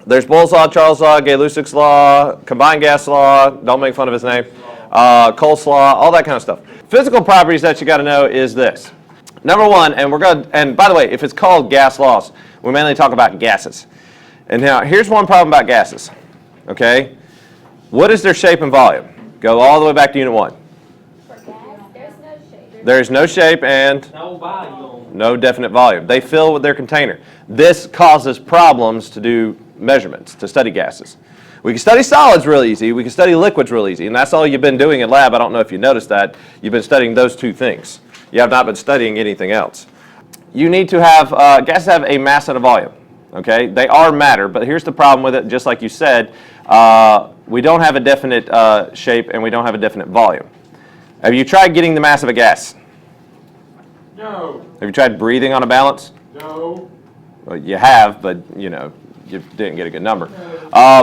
There's Boyle's Law, Charles' Law, Gay-Lussac's Law, Combined Gas Law, don't make fun of his name, Cole's Law, all that kind of stuff. Physical properties that you got to know is this. Number one, and by the way, if it's called gas laws, we mainly talk about gases. And now, here's one problem about gases, okay? What is their shape and volume? Go all the way back to Unit 1. For gas, there's no shape. There's no shape and No volume. no definite volume. They fill with their container. This causes problems to do measurements, to study gases. We can study solids real easy. We can study liquids real easy. And that's all you've been doing in lab. I don't know if you noticed that. You've been studying those two things. You have not been studying anything else. You need to have, gases have a mass and a volume. Okay? They are matter, but here's the problem with it. Just like you said, we don't have a definite shape and we don't have a definite volume. Have you tried getting the mass of a gas? No. Have you tried breathing on a balance? No. Well, you have, but you didn't get a good number.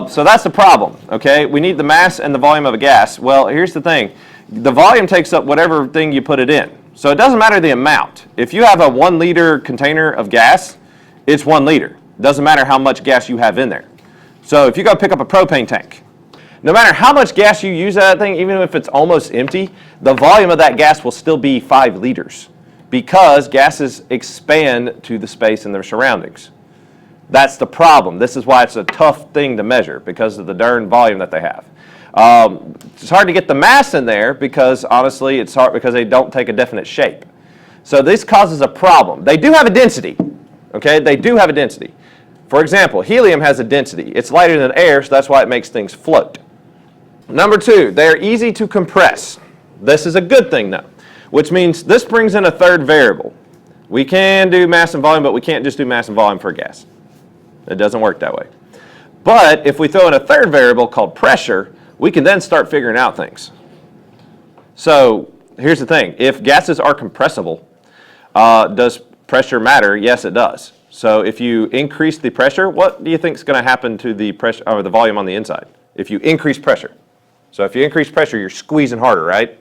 So that's the problem, okay? We need the mass and the volume of a gas. Well, here's the thing. The volume takes up whatever thing you put it in. So it doesn't matter the amount. If you have a 1 liter container of gas, it's 1 liter. It doesn't matter how much gas you have in there. So if you go pick up a propane tank, no matter how much gas you use out of that thing, even if it's almost empty, the volume of that gas will still be 5 liters because gases expand to the space in their surroundings. That's the problem. This is why it's a tough thing to measure because of the darn volume that they have. It's hard to get the mass in there because, honestly, it's hard because they don't take a definite shape. So this causes a problem. They do have a density, okay? They do have a density. For example, helium has a density. It's lighter than air, so that's why it makes things float. Number 2, they are easy to compress. This is a good thing, though, which means this brings in a third variable. We can do mass and volume, but we can't just do mass and volume for a gas. It doesn't work that way. But if we throw in a third variable called pressure, we can then start figuring out things. So here's the thing. If gases are compressible, does pressure matter? Yes, it does. So if you increase the pressure, what do you think is going to happen to the pressure or the volume on the inside? If you increase pressure. So if you increase pressure, you're squeezing harder, right?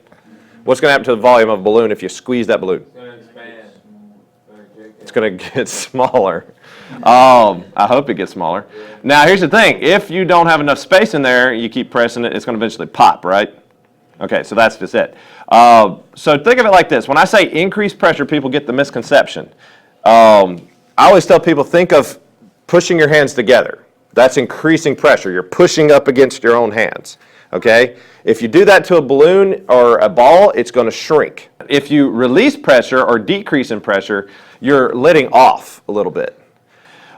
What's going to happen to the volume of a balloon if you squeeze that balloon? It's going to expand. It's going to get smaller. I hope it gets smaller. Now, here's the thing. If you don't have enough space in there, you keep pressing it, it's going to eventually pop, right? Okay, so that's just it. So think of it like this. When I say increased pressure, people get the misconception. I always tell people, think of pushing your hands together. That's increasing pressure. You're pushing up against your own hands. Okay? If you do that to a balloon or a ball, it's going to shrink. If you release pressure or decrease in pressure, you're letting off a little bit.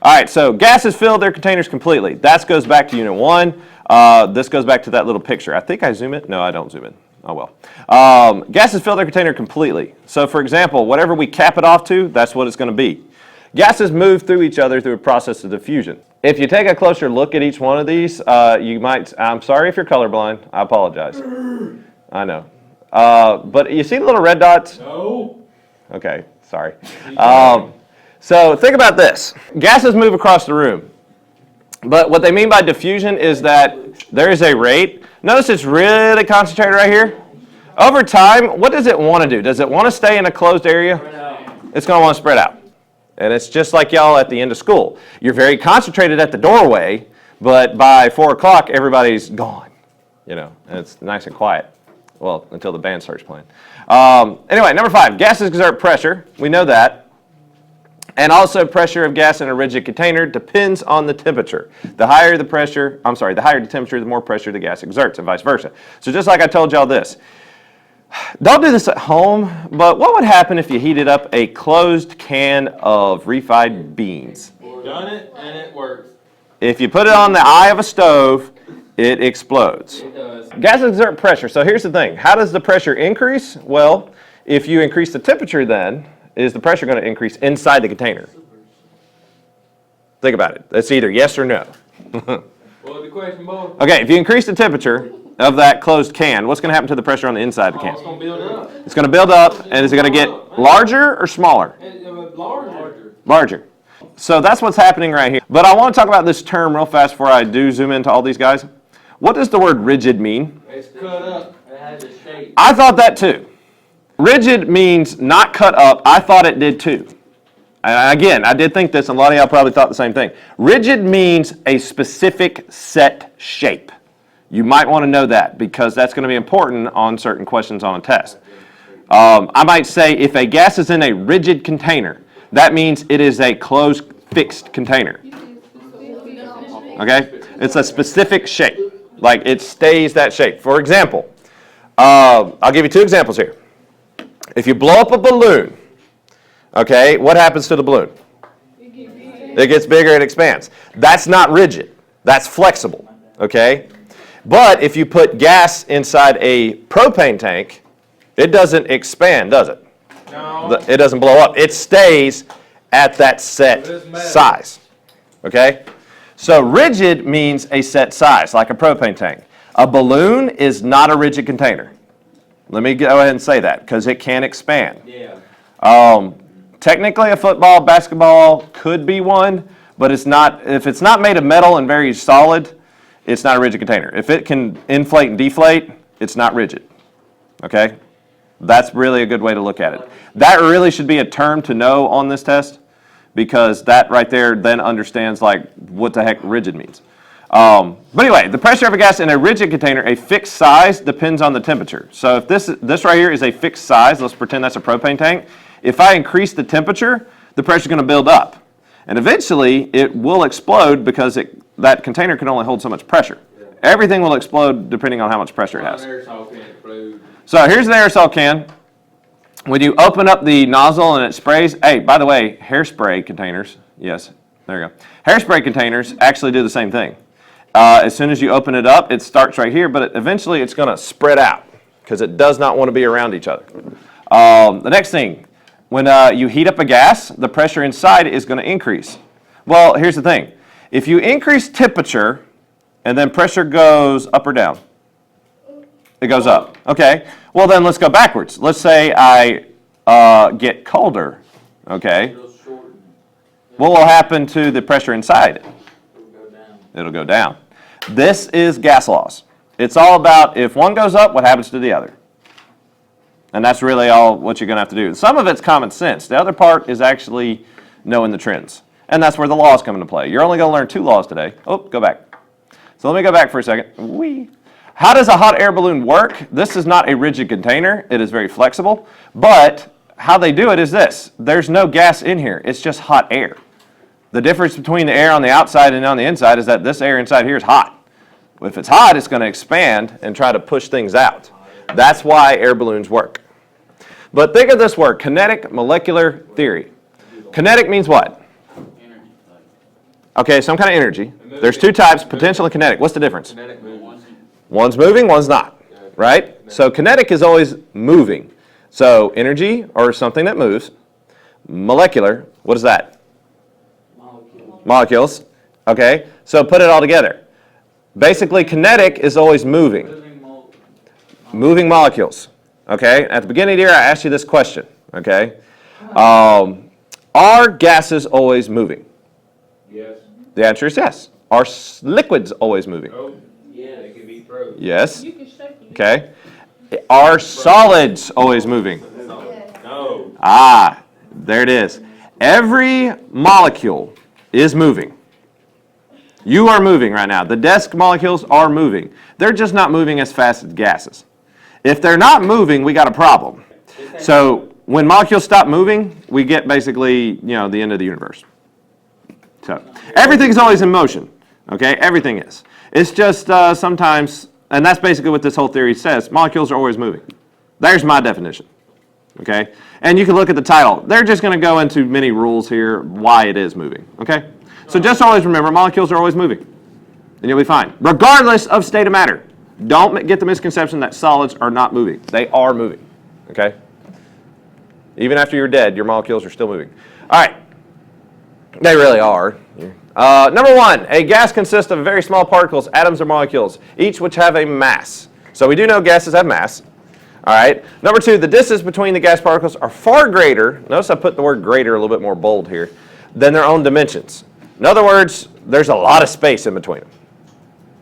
All right, so gases fill their containers completely. That goes back to Unit 1. This goes back to that little picture. I think I zoom in. No, I don't zoom in. Oh, well. Gases fill their container completely. So, for example, whatever we cap it off to, that's what it's going to be. Gases move through each other through a process of diffusion. If you take a closer look at each one of these, you might, I'm sorry if you're colorblind. I apologize. I know. But you see the little red dots? No. Okay, sorry. So think about this. Gases move across the room. But what they mean by diffusion is that there is a rate. Notice it's really concentrated right here. Over time, what does it want to do? Does it want to stay in a closed area? It's going to want to spread out. And it's just like y'all at the end of school. You're very concentrated at the doorway, but by 4 o'clock, everybody's gone. And it's nice and quiet. Well, until the band starts playing. Anyway, number 5, gases exert pressure. We know that. And also pressure of gas in a rigid container depends on the temperature. The higher the temperature, the more pressure the gas exerts, and vice versa. So just like I told y'all this, don't do this at home, but what would happen if you heated up a closed can of refried beans? Done it, and it works. If you put it on the eye of a stove, it explodes. It does. Gases exert pressure. So here's the thing. How does the pressure increase? Well, if you increase the temperature then, is the pressure going to increase inside the container? Think about it. It's either yes or no. Well, the question, boy. Okay, if you increase the temperature of that closed can, what's going to happen to the pressure on the inside of the can? It's going to build up. It's going to build up, and is it going to get larger or smaller? Larger. Larger. So that's what's happening right here. But I want to talk about this term real fast before I do zoom into all these guys. What does the word rigid mean? It's cut up. It has a shape. I thought that too. Rigid means not cut up. I thought it did too. And again, I did think this, and a lot of y'all probably thought the same thing. Rigid means a specific set shape. You might want to know that because that's going to be important on certain questions on a test. I might say if a gas is in a rigid container, that means it is a closed, fixed container. Okay? It's a specific shape. Like it stays that shape. For example, I'll give you two examples here. If you blow up a balloon, okay, what happens to the balloon? It gets bigger and expands. That's not rigid. That's flexible. Okay? But if you put gas inside a propane tank, it doesn't expand, does it? No. It doesn't blow up. It stays at that set size. Okay? So rigid means a set size, like a propane tank. A balloon is not a rigid container. Let me go ahead and say that, because it can expand. Yeah. Technically, a football, basketball could be one, but it's not. If it's not made of metal and very solid, it's not a rigid container. If it can inflate and deflate, it's not rigid. Okay? That's really a good way to look at it. That really should be a term to know on this test, because that right there then understands like what the heck rigid means. But anyway, the pressure of a gas in a rigid container, a fixed size, depends on the temperature. So if this right here is a fixed size, let's pretend that's a propane tank. If I increase the temperature, the pressure is going to build up. And eventually, it will explode because that container can only hold so much pressure. Everything will explode depending on how much pressure it has. So here's the aerosol can. When you open up the nozzle and it sprays, hey, by the way, hairspray containers, yes, there you go. Hairspray containers actually do the same thing. As soon as you open it up, it starts right here, but eventually it's going to spread out because it does not want to be around each other. The next thing, when you heat up a gas, the pressure inside is going to increase. Well, here's the thing. If you increase temperature and then pressure goes up or down, it goes up. Okay. Well, then let's go backwards. Let's say I get colder. Okay. What will happen to the pressure inside it? It'll go down. This is gas laws. It's all about if one goes up, what happens to the other? And that's really all what you're going to have to do. Some of it's common sense. The other part is actually knowing the trends. And that's where the laws come into play. You're only going to learn 2 laws today. Oh, go back. So let me go back for a second. How does a hot air balloon work? This is not a rigid container. It is very flexible. But how they do it is this. There's no gas in here. It's just hot air. The difference between the air on the outside and on the inside is that this air inside here is hot. If it's hot, it's going to expand and try to push things out. That's why air balloons work. But think of this word, kinetic molecular theory. Kinetic means what? Okay, some kind of energy. There's 2 types, potential and kinetic. What's the difference? One's moving, one's not, right? So kinetic is always moving. So energy, or something that moves. Molecular, what is that? Molecules. Okay, so put it all together. Basically, kinetic is always moving. Moving molecules. Okay, at the beginning of the year, I asked you this question. Okay, are gases always moving? Yes. The answer is yes. Are liquids always moving? Oh, yeah, they can be frozen. Yes. Okay. Are solids always moving? No. Ah, there it is. Every molecule is moving. You are moving right now. The desk molecules are moving. They're just not moving as fast as gases. If they're not moving, we got a problem. So when molecules stop moving, we get basically, the end of the universe. So everything's always in motion. Okay, everything is. It's just sometimes, and that's basically what this whole theory says, molecules are always moving. There's my definition. Okay, and you can look at the title. They're just going to go into many rules here why it is moving. Okay, so just always remember, molecules are always moving, and you'll be fine, regardless of state of matter. Don't get the misconception that solids are not moving. They are moving. Okay, even after you're dead, your molecules are still moving. All right, they really are. Number 1, a gas consists of very small particles, atoms or molecules, each which have a mass. So we do know gases have mass. All right. Number 2, the distance between the gas particles are far greater. Notice I put the word greater a little bit more bold here, than their own dimensions. In other words, there's a lot of space in between them.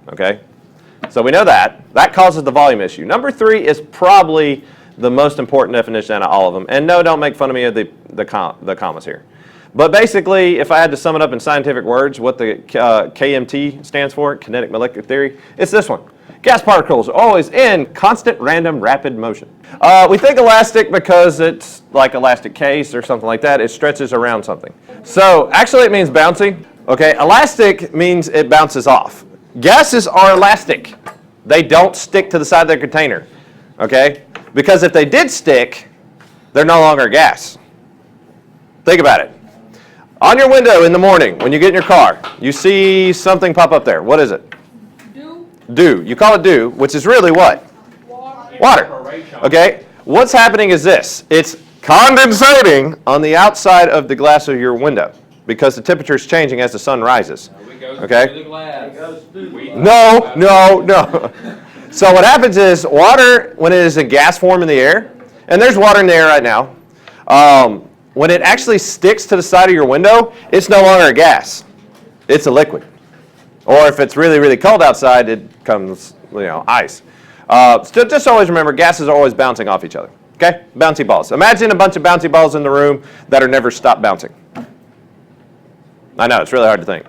Okay. So we know that. That causes the volume issue. Number 3 is probably the most important definition out of all of them. And no, don't make fun of me of the commas here. But basically, if I had to sum it up in scientific words, what the KMT stands for, kinetic molecular theory, it's this one. Gas particles are always in constant, random, rapid motion. We think elastic because it's like elastic case or something like that. It stretches around something. So actually it means bouncy. Okay, elastic means it bounces off. Gases are elastic. They don't stick to the side of their container. Okay? Because if they did stick, they're no longer a gas. Think about it. On your window in the morning, when you get in your car, you see something pop up there. What is it? Dew. You call it dew, which is really what? Water. Okay? What's happening is this. It's condensating on the outside of the glass of your window because the temperature is changing as the sun rises. Okay? No. So what happens is water, when it is in gas form in the air, and there's water in the air right now, when it actually sticks to the side of your window, it's no longer a gas. It's a liquid. Or if it's really, really cold outside, it comes, ice. So just always remember, gases are always bouncing off each other. Okay? Bouncy balls. Imagine a bunch of bouncy balls in the room that are never stopped bouncing. I know, it's really hard to think.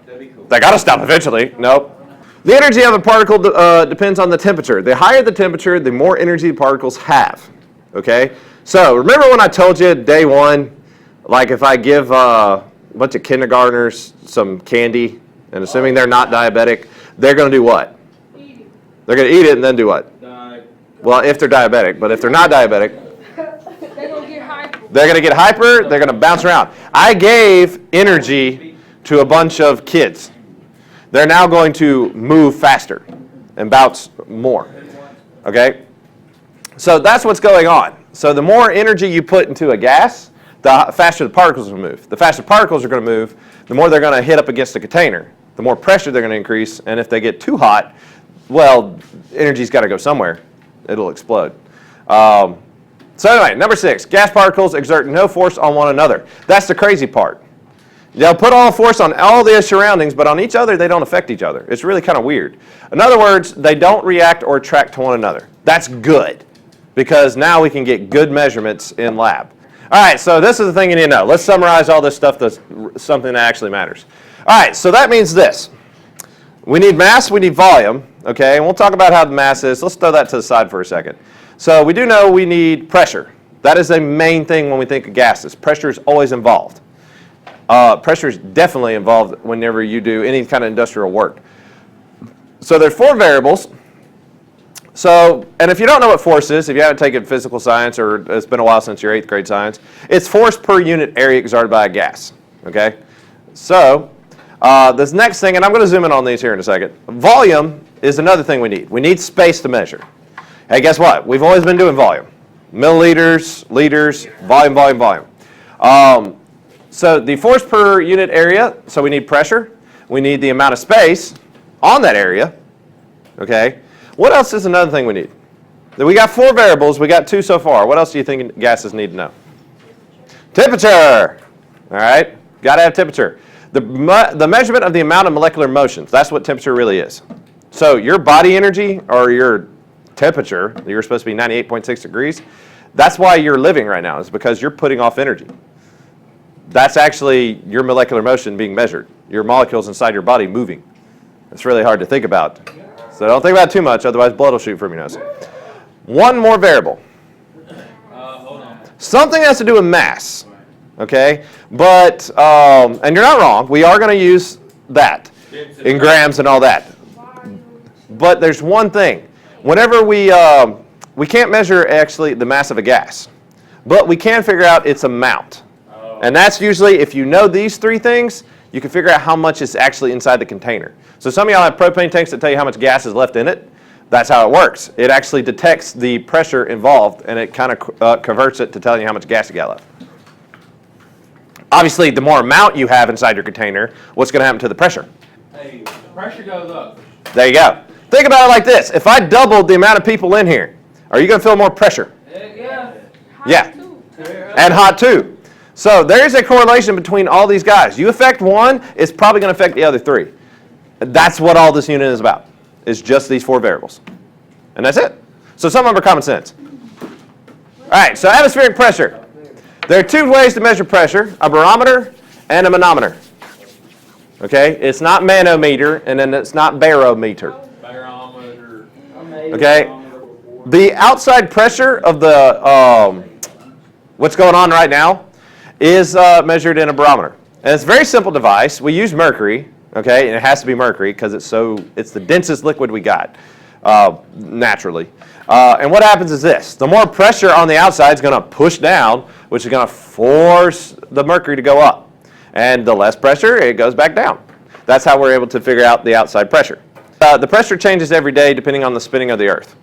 They got to stop eventually. Nope. The energy of a particle depends on the temperature. The higher the temperature, the more energy the particles have. Okay? So remember when I told you day one, like if I give a bunch of kindergartners some candy, and assuming they're not diabetic, they're going to do what? Eat it. They're going to eat it and then do what? Die. Well, if they're diabetic. But if they're not diabetic, They're going to get hyper. they're going to get hyper. They're going to bounce around. I gave energy to a bunch of kids. They're now going to move faster and bounce more. Okay? So that's what's going on. So the more energy you put into a gas, the faster the particles will move. The faster particles are going to move, the more they're going to hit up against the container. The more pressure they're going to increase, and if they get too hot, well, energy's got to go somewhere. It'll explode. So anyway, number 6, gas particles exert no force on one another. That's the crazy part. They'll put all force on all their surroundings, but on each other, they don't affect each other. It's really kind of weird. In other words, they don't react or attract to one another. That's good, because now we can get good measurements in lab. All right, so this is the thing you need to know. Let's summarize all this stuff that's something that actually matters. All right, so that means this. We need mass, we need volume, okay? And we'll talk about how the mass is. Let's throw that to the side for a second. So we do know we need pressure. That is a main thing when we think of gases. Pressure is always involved. Pressure is definitely involved whenever you do any kind of industrial work. So there's 4 variables. So, and if you don't know what force is, if you haven't taken physical science or it's been a while since your 8th grade science, it's force per unit area exerted by a gas, okay? So, this next thing, and I'm going to zoom in on these here in a second. Volume is another thing we need. We need space to measure. Hey, guess what? We've always been doing volume. Milliliters, liters, volume. So the force per unit area, so we need pressure. We need the amount of space on that area, okay? What else is another thing we need? We got 4 variables. We got 2 so far. What else do you think gases need to know? Temperature. All right? Got to have temperature. The measurement of the amount of molecular motions. That's what temperature really is. So your body energy or your temperature, you're supposed to be 98.6 degrees. That's why you're living right now. Is because you're putting off energy. That's actually your molecular motion being measured. Your molecules inside your body moving. It's really hard to think about. So don't think about it too much, otherwise blood will shoot from your nose. One more variable. Hold on. Something has to do with mass, okay? But, and you're not wrong, we are going to use that in grams and all that. But there's one thing. Whenever we can't measure actually the mass of a gas, but we can figure out its amount. And that's usually, if you know these 3 things, you can figure out how much is actually inside the container. So some of y'all have propane tanks that tell you how much gas is left in it. That's how it works. It actually detects the pressure involved, and it kind of converts it to telling you how much gas you got left. Obviously, the more amount you have inside your container, what's going to happen to the pressure? Hey, the pressure goes up. There you go. Think about it like this. If I doubled the amount of people in here, are you going to feel more pressure? Yeah. Yeah. And hot too. So there's a correlation between all these guys. You affect one, it's probably going to affect the other 3. That's what all this unit is about. It's just these 4 variables. And that's it. So some of them are common sense. All right, so atmospheric pressure. There are 2 ways to measure pressure, a barometer and a manometer. Okay? It's not manometer, and then it's not barometer. Barometer. Okay? The outside pressure of the what's going on right now is measured in a barometer. And it's a very simple device. We use mercury, okay, and it has to be mercury because it's the densest liquid we got naturally. And what happens is this. The more pressure on the outside is going to push down, which is going to force the mercury to go up. And the less pressure, it goes back down. That's how we're able to figure out the outside pressure. The pressure changes every day depending on the spinning of the Earth.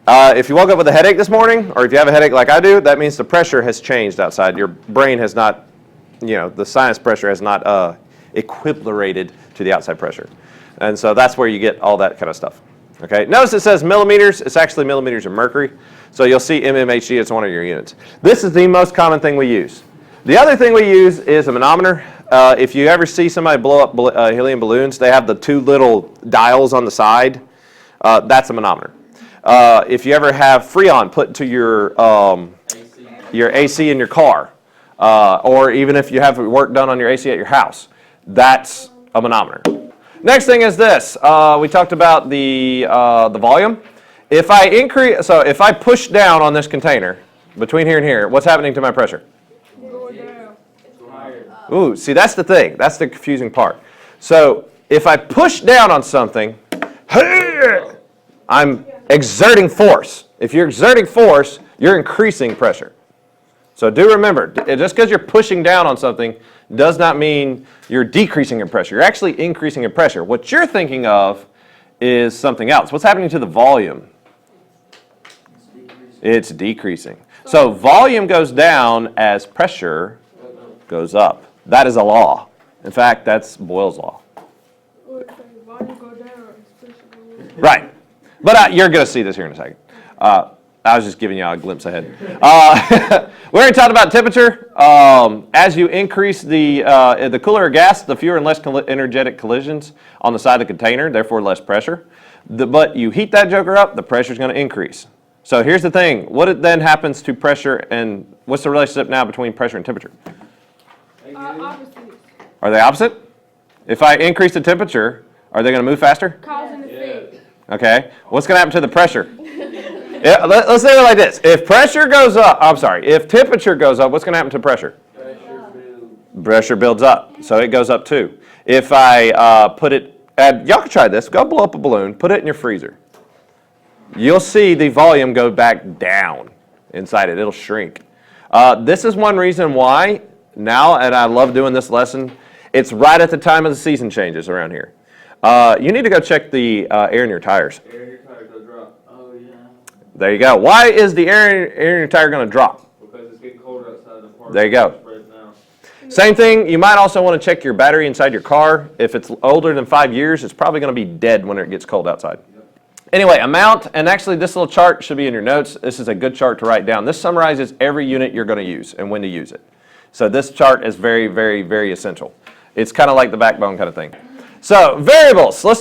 If you woke up with a headache this morning, or if you have a headache like I do, that means the pressure has changed outside. Your brain has not, the sinus pressure has not equilibrated to the outside pressure. And so that's where you get all that kind of stuff. Okay. Notice it says millimeters. It's actually millimeters of mercury. So you'll see mmHg as one of your units. This is the most common thing we use. The other thing we use is a manometer. If you ever see somebody blow up helium balloons, they have the two little dials on the side. That's a manometer. If you ever have Freon put to your AC in your car, or even if you have work done on your AC at your house, that's a manometer. Next thing is this. We talked about the volume. If I push down on this container between here and here, what's happening to my pressure? Go down. Ooh, see, that's the thing. That's the confusing part. So if I push down on something, I'm exerting force. If you're exerting force, you're increasing pressure. So do remember, just because you're pushing down on something does not mean you're decreasing in pressure. You're actually increasing in pressure. What you're thinking of is something else. What's happening to the volume? It's decreasing. So volume goes down as pressure goes up. That is a law. In fact, that's Boyle's law. Volume go down, pressure go up. Right. But you're going to see this here in a second. I was just giving you a glimpse ahead. We already talked about temperature. As you increase the cooler a gas, the fewer and less energetic collisions on the side of the container, therefore less pressure. But you heat that joker up, the pressure is going to increase. So here's the thing. What then happens to pressure, and what's the relationship now between pressure and temperature? Opposite. Are they opposite? If I increase the temperature, are they going to move faster? Cause and effect. Okay. What's going to happen to the pressure? Yeah, let's say it like this. If pressure goes up, if temperature goes up, what's going to happen to pressure? Pressure builds up, so it goes up too. If I y'all can try this. Go blow up a balloon, put it in your freezer. You'll see the volume go back down inside it. It'll shrink. This is one reason why now, and I love doing this lesson, it's right at the time of the season changes around here. You need to go check the air in your tires. Air in your tires will drop. Oh, yeah. There you go. Why is the air in your tire going to drop? Because it's getting colder outside the park. There you go. Now. Same thing, you might also want to check your battery inside your car. If it's older than 5 years, it's probably going to be dead when it gets cold outside. Yep. Anyway, amount, and actually this little chart should be in your notes. This is a good chart to write down. This summarizes every unit you're going to use and when to use it. So this chart is very, very, very essential. It's kind of like the backbone kind of thing. So variables, let's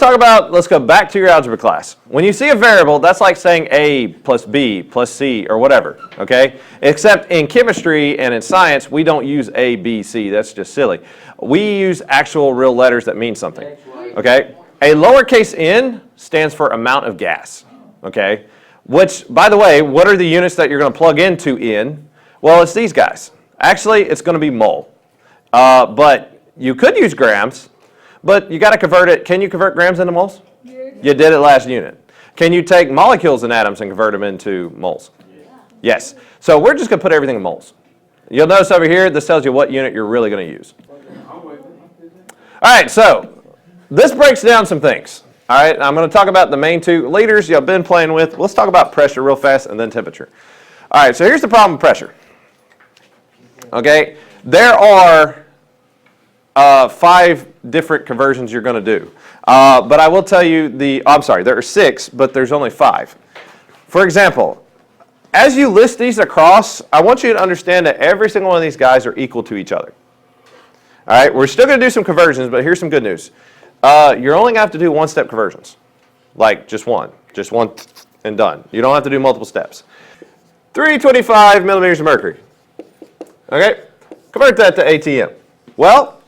go back to your algebra class. When you see a variable, that's like saying A plus B plus C or whatever, okay? Except in chemistry and in science, we don't use A, B, C. That's just silly. We use actual real letters that mean something, okay? A lowercase n stands for amount of gas, okay? Which, by the way, what are the units that you're going to plug into N? Well, it's these guys. Actually, it's going to be mole. But you could use grams. But you got to convert it. Can you convert grams into moles? Yeah. You did it last unit. Can you take molecules and atoms and convert them into moles? Yeah. Yes. So we're just going to put everything in moles. You'll notice over here, this tells you what unit you're really going to use. All right, so this breaks down some things. All right, I'm going to talk about the main two liters you've been playing with. Let's talk about pressure real fast and then temperature. All right, so here's the problem with pressure. Okay, there are 5 different conversions you're going to do. But I will tell you there are 6, but there's only 5. For example, as you list these across, I want you to understand that every single one of these guys are equal to each other. All right, we're still going to do some conversions, but here's some good news. You're only going to have to do one-step conversions, like just one and done. You don't have to do multiple steps. 325 millimeters of mercury. Okay, convert that to ATM. Well,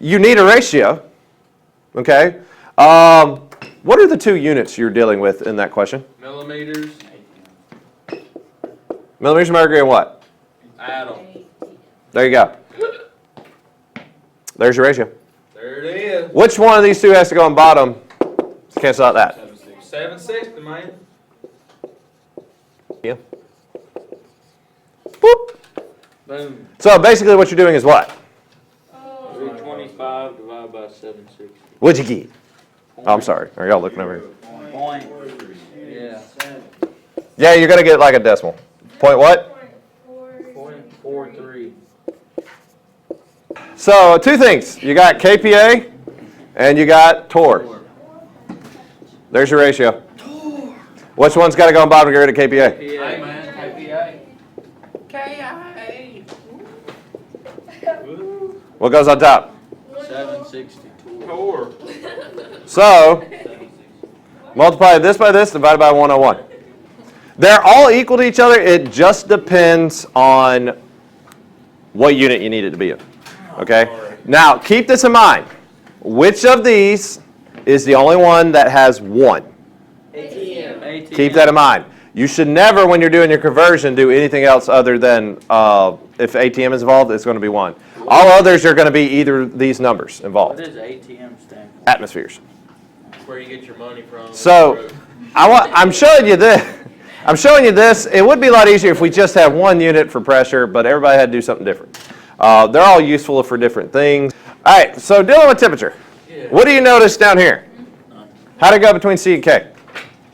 you need a ratio, okay? What are the two units you're dealing with in that question? Millimeters, Millimeters of mercury and what? atom. There you go. There's your ratio. There it is. Which one of these two has to go on bottom to cancel out that? 760, man. Yeah. Boop. Boom. So basically what you're doing is what? 325 divided by 760. What'd you get? Oh, I'm sorry. Are y'all looking over here? Point. Yeah. Yeah, you're going to get like a decimal. Point what? 0.43. So two things. You got KPA and you got torr. There's your ratio. Which one's got to go on bottom to get rid of KPA? Hey, man. KPA. What goes on top? 760. Torr. So multiply this by this, divided by 101. They're all equal to each other. It just depends on what unit you need it to be in. Okay? Now, keep this in mind. Which of these is the only one that has 1? ATM. Keep that in mind. You should never, when you're doing your conversion, do anything else other than if ATM is involved, it's going to be 1. All others are going to be either these numbers What involved. does ATM stand for? Atmospheres. Where you get your money from. So I'm showing you this. I'm showing you this. It would be a lot easier if we just had one unit for pressure, but everybody had to do something different. They're all useful for different things. All right, so dealing with temperature. Yeah. What do you notice down here? How to go between C and K?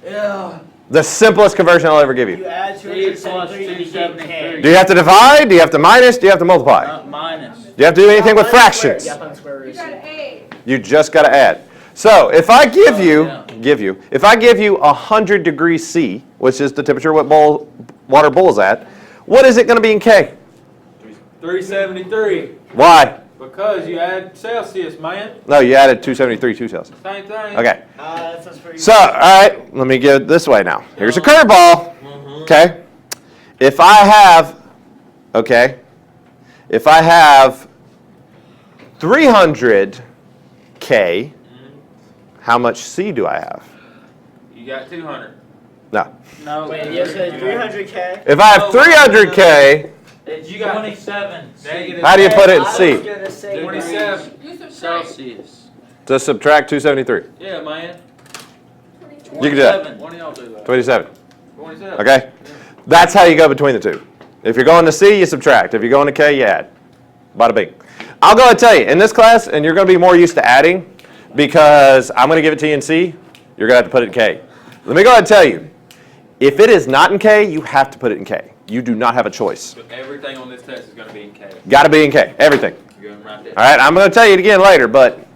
Yeah. The simplest conversion I'll ever give you. You add C plus 273 to get 273. Do you have to divide? Do you have to minus? Do you have to multiply? Minus. Do you have to do anything with fractions? Yeah, on square root. You got an A. You just got to add. So if I give you, yeah. if I give you 100 degrees C, which is the temperature what water boils at, what is it going to be in K? 373. Why? Because you add Celsius, man. No, you added 273 2 Celsius. Same thing. Okay. That sounds pretty So, all right, let me get it this way now. Here's a curveball. Okay. If I have 300 K, how much C do I have? You got 200. No. No. Wait, you said 300K? If I have 300 K, You got 27. Negative. how do you put it in I was C? gonna say 27. You subtract. Celsius. To subtract 273. Yeah, man. You can do that. One of y'all do that. 27. 27. Okay? That's how you go between the two. If you're going to C, you subtract. If you're going to K, you add. Bada bing. I'll go ahead and tell you, in this class, and you're going to be more used to adding, because I'm going to give it to you in C, you're going to have to put it in K. Let me go ahead and tell you, if it is not in K, you have to put it in K. You do not have a choice. So everything on this test is going to be in K. Got to be in K, everything. You're going to write that. All right, I'm going to tell you it again later, but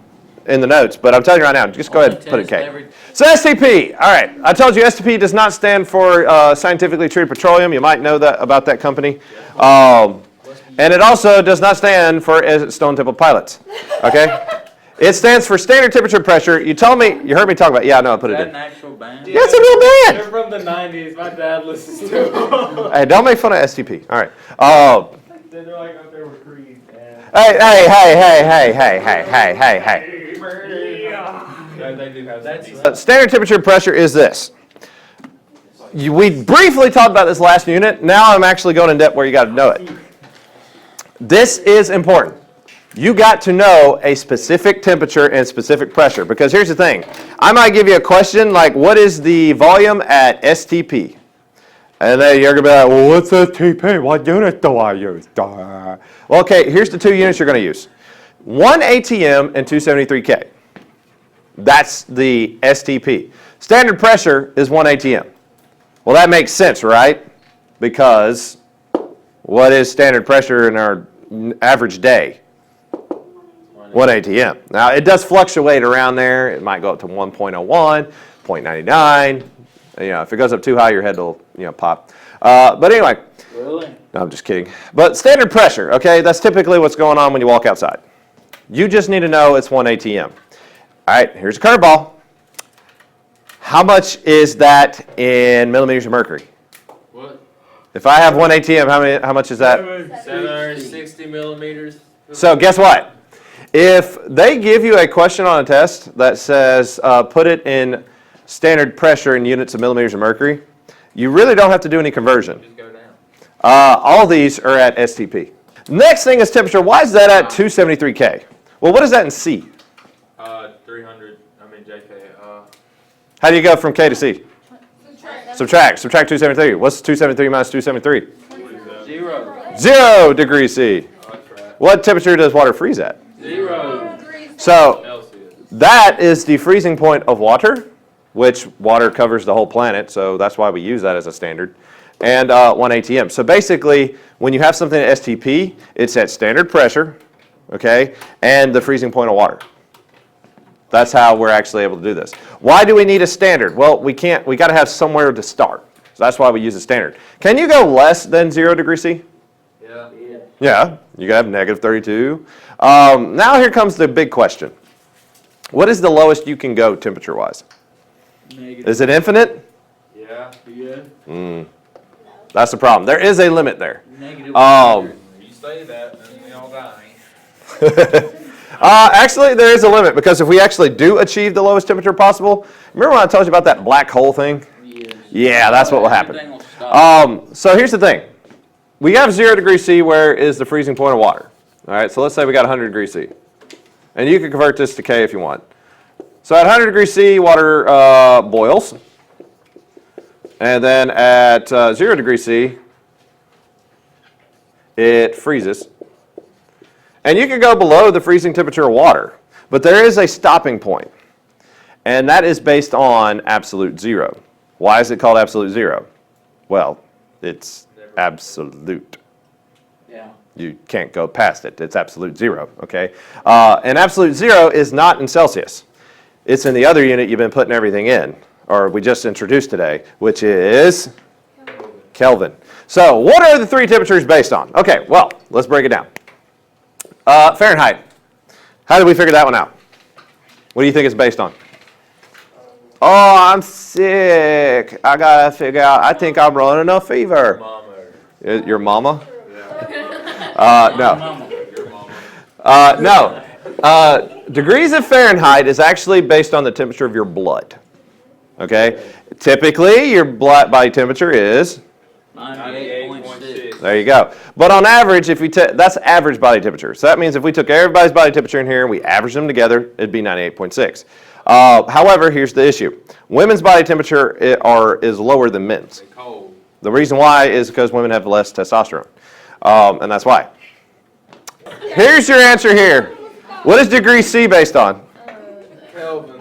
in the notes, but I'm telling you right now, just go ahead and put it in K. So STP, all right, I told you STP does not stand for scientifically treated petroleum. You might know that about that company. And it also does not stand for stone temple pilots, okay? It stands for standard temperature pressure. You told me, you heard me talk about it. Yeah, I know, I put it in. an actual band? Yeah, it's a real band. They're from the 90s. My dad listens to them. Hey, don't make fun of STP. All right. They're like up there with Creed. Hey. They do have that. Standard temperature pressure is this. We briefly talked about this last unit. Now I'm actually going in depth where you got to know it. This is important. You got to know a specific temperature and specific pressure, because here's the thing. I might give you a question like, what is the volume at STP? And then you're going to be like, well, what's STP? What unit do I use? Well, okay, here's the two units you're going to use. 1 ATM and 273K. That's the STP. Standard pressure is 1 ATM. Well, that makes sense, right? Because what is standard pressure in our average day? 1 ATM. Now, it does fluctuate around there. It might go up to 1.01, 0.99. You know, if it goes up too high, your head will, pop. But anyway. Really? No, I'm just kidding. But standard pressure, okay, that's typically what's going on when you walk outside. You just need to know it's 1 ATM. All right, here's a curveball. How much is that in millimeters of mercury? What? If I have 1 ATM, how much is that? 760 millimeters. So guess what? If they give you a question on a test that says put it in standard pressure in units of millimeters of mercury, you really don't have to do any conversion. Just go down. All these are at STP. Next thing is temperature. Why is that at 273 K? Well, what is that in C? 300, JK. How do you go from K to C? Subtract 273. What's 273 minus 273? 0. 0 degrees C. Oh, that's right. What temperature does water freeze at? 0. So Celsius. that is the freezing point of water, which water covers the whole planet, so that's why we use that as a standard, and 1 ATM. So basically, when you have something at STP, it's at standard pressure, okay, and the freezing point of water. That's how we're actually able to do this. Why do we need a standard? Well, we got to have somewhere to start. So that's why we use a standard. Can you go less than 0 degrees C? Yeah. Yeah, you can have negative 32. Now here comes the big question. What is the lowest you can go temperature-wise? Negative. Is it infinite? Yeah. That's the problem. There is a limit there. Negative. You say that, and we all die. Actually, there is a limit, because if we actually do achieve the lowest temperature possible, remember when I told you about that black hole thing? Yes. Yeah, that's what will happen. Everything will stop. So here's the thing. We have 0 degrees C, where is the freezing point of water. All right, so let's say we got 100 degrees C. And you can convert this to K if you want. So at 100 degrees C, water boils. And then at 0 degrees C, it freezes. And you can go below the freezing temperature of water. But there is a stopping point. And that is based on absolute zero. Why is it called absolute zero? Well, it's absolute. Yeah. You can't go past it. It's absolute zero, okay? And absolute zero is not in Celsius. It's in the other unit you've been putting everything in, or we just introduced today, which is Kelvin. So what are the three temperatures based on? Okay, well, let's break it down. Fahrenheit. How did we figure that one out? What do you think it's based on? Oh, I'm sick. I got to figure out. I think I'm running a fever. Mama. Your mama? Yeah. No. Your mama. No. Degrees of Fahrenheit is actually based on the temperature of your blood. Okay? Typically, your blood body temperature is, 98.6. there you go. But on average, if we that's average body temperature. So that means if we took everybody's body temperature in here and we averaged them together, it'd be 98.6. However, here's the issue. Women's body temperature is lower than men's. They cold. The reason why is because women have less testosterone. And that's why. Here's your answer here. What is degree C based on? Kelvin.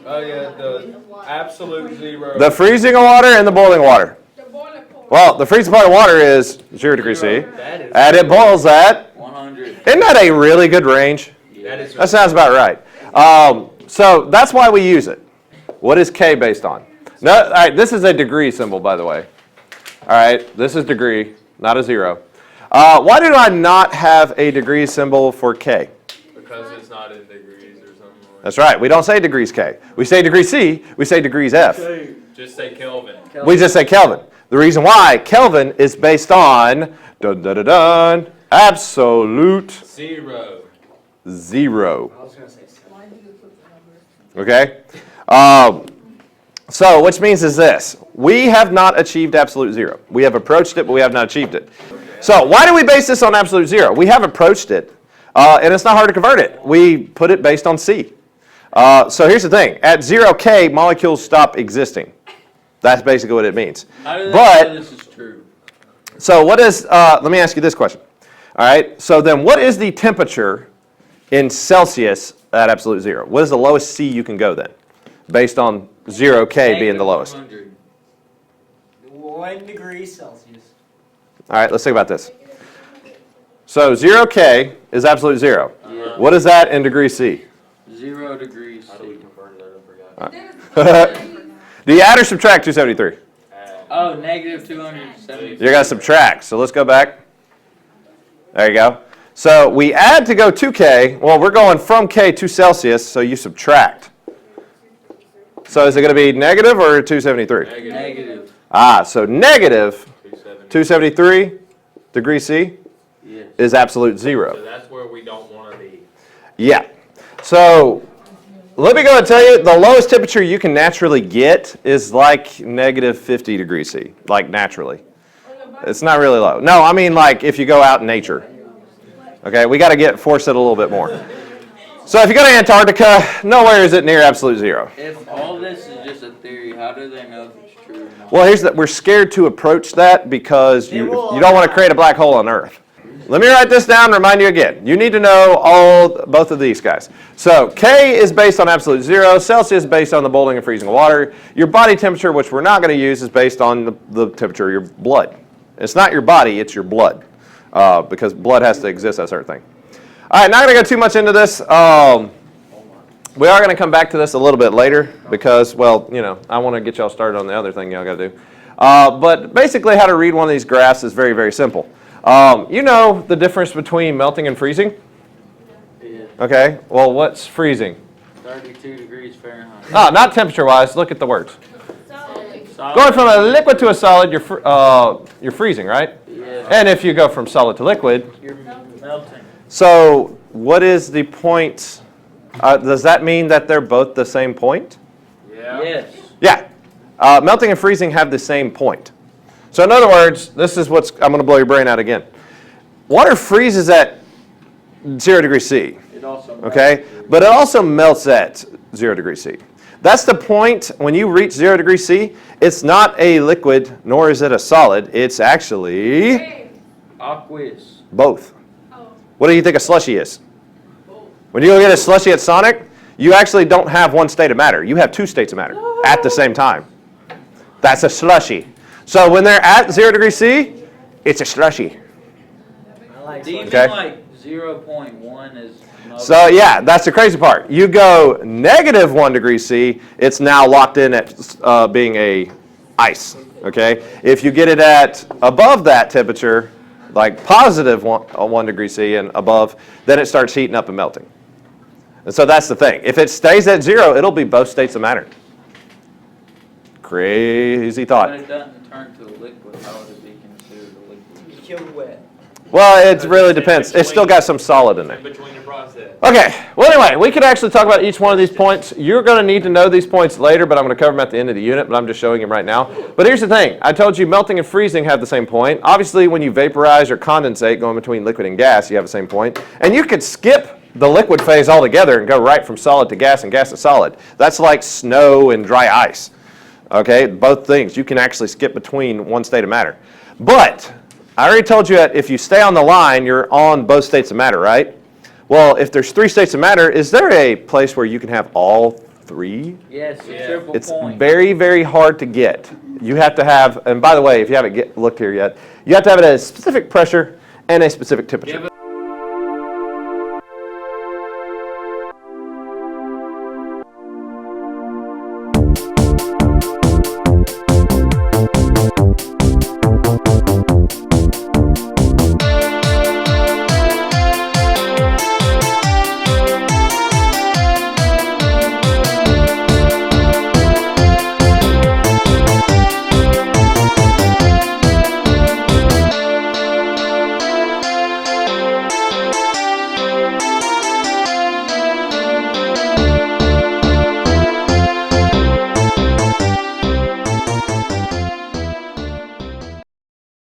Oh yeah, the absolute zero. The freezing of water and the boiling water. The boiling point. Well, the freezing point of water is 0 degrees C. That is And it boils at, 100. isn't that a really good range? That is That sounds about right. So that's why we use it. What is K based on? No, all right, this is a degree symbol, by the way. All right, this is degree, not a zero. Why do I not have a degree symbol for K? because it's not in degrees or something. Like That's right. We don't say degrees K. We say degrees C. We say degrees F. just say Kelvin. We just say Kelvin. The reason why Kelvin is based on dun, dun, dun, dun, absolute Zero. zero. I was going to say Okay? So, which means is this. We have not achieved absolute zero. We have approached it, but we have not achieved it. So, why do we base this on absolute zero? We have approached it, and it's not hard to convert it. We put it based on C. So, here's the thing. At 0K, molecules stop existing. That's basically what it means. How do they But- know this is true? So, what is, let me ask you this question. All right, so then what is the temperature in Celsius at absolute zero? What is the lowest C you can go then, based on 0K being the lowest? 100. 1 degree Celsius. All right, let's think about this. So 0K is absolute zero. What is that in degrees C? 0 degrees. How do we convert it? I forgot. Do you add or subtract 273? Oh, negative 270. You're going to subtract, so let's go back. There you go. So we add to go 2K. Well, we're going from K to Celsius, so you subtract. So is it going to be negative or 273? Negative. Ah, so negative 270. 273 degrees C. Yes. is absolute So zero. that's where we don't want to be. Yeah. So let me go and tell you, the lowest temperature you can naturally get is like negative 50 degrees C, like naturally. It's not really low. No, I mean like if you go out in nature. Okay, we got to force it a little bit more. So if you go to Antarctica, nowhere is it near absolute zero. If all this is just a theory, how do they know if it's true or not? Well, here's that we're scared to approach that because you don't want to create a black hole on Earth. Let me write this down and remind you again. You need to know both of these guys. So K is based on absolute zero. Celsius is based on the boiling and freezing of water. Your body temperature, which we're not going to use, is based on the temperature of your blood. It's not your body, it's your blood, because blood has to exist at a certain thing. All right, not going to go too much into this. We are going to come back to this a little bit later because, well, you know, I want to get y'all started on the other thing y'all got to do. But basically how to read one of these graphs is very, very simple. You know the difference between melting and freezing? Yeah. Okay, well, what's freezing? 32 degrees Fahrenheit. Ah, not temperature-wise, look at the words. Solid. Going from a liquid to a solid, you're freezing, right? Yeah. And if you go from solid to liquid, You're melting. so what is the point? Does that mean that they're both the same point? Yeah. Yes. Yeah. Melting and freezing have the same point. So in other words, this is I'm going to blow your brain out again. Water freezes at 0 degrees C, It also okay? But it also melts at 0 degrees C. That's the point. When you reach 0 degrees C, it's not a liquid, nor is it a solid. It's actually aqueous. both. What do you think a slushy is? When you go get a slushy at Sonic, you actually don't have one state of matter. You have two states of matter at the same time. That's a slushy. So when they're at 0 degrees C, it's a slushy. I like Even Okay. like 0.1 is melting. So yeah, that's the crazy part. You go negative 1 degree C, it's now locked in at being a ice. Okay. If you get it at above that temperature, like positive 1 degree C and above, then it starts heating up and melting. And so that's the thing. If it stays at 0, it'll be both states of matter. Crazy thought. When it doesn't turn to a liquid, how would it be considered a liquid? You killed wet. Well, it really depends. It's still got some solid in there. In between the process. Okay, well anyway, we could actually talk about each one of these points. You're going to need to know these points later, but I'm going to cover them at the end of the unit, but I'm just showing them right now. But here's the thing. I told you melting and freezing have the same point. Obviously, when you vaporize or condensate going between liquid and gas, you have the same point. And you could skip the liquid phase altogether and go right from solid to gas and gas to solid. That's like snow and dry ice. Okay, both things. You can actually skip between one state of matter. But I already told you that if you stay on the line, you're on both states of matter, right? Well, if there's 3 states of matter, is there a place where you can have all 3? Yes, a Yeah. triple It's point. very, very hard to get. You have to have, and by the way, if you haven't looked here yet, you have to have it at a specific pressure and a specific temperature. Give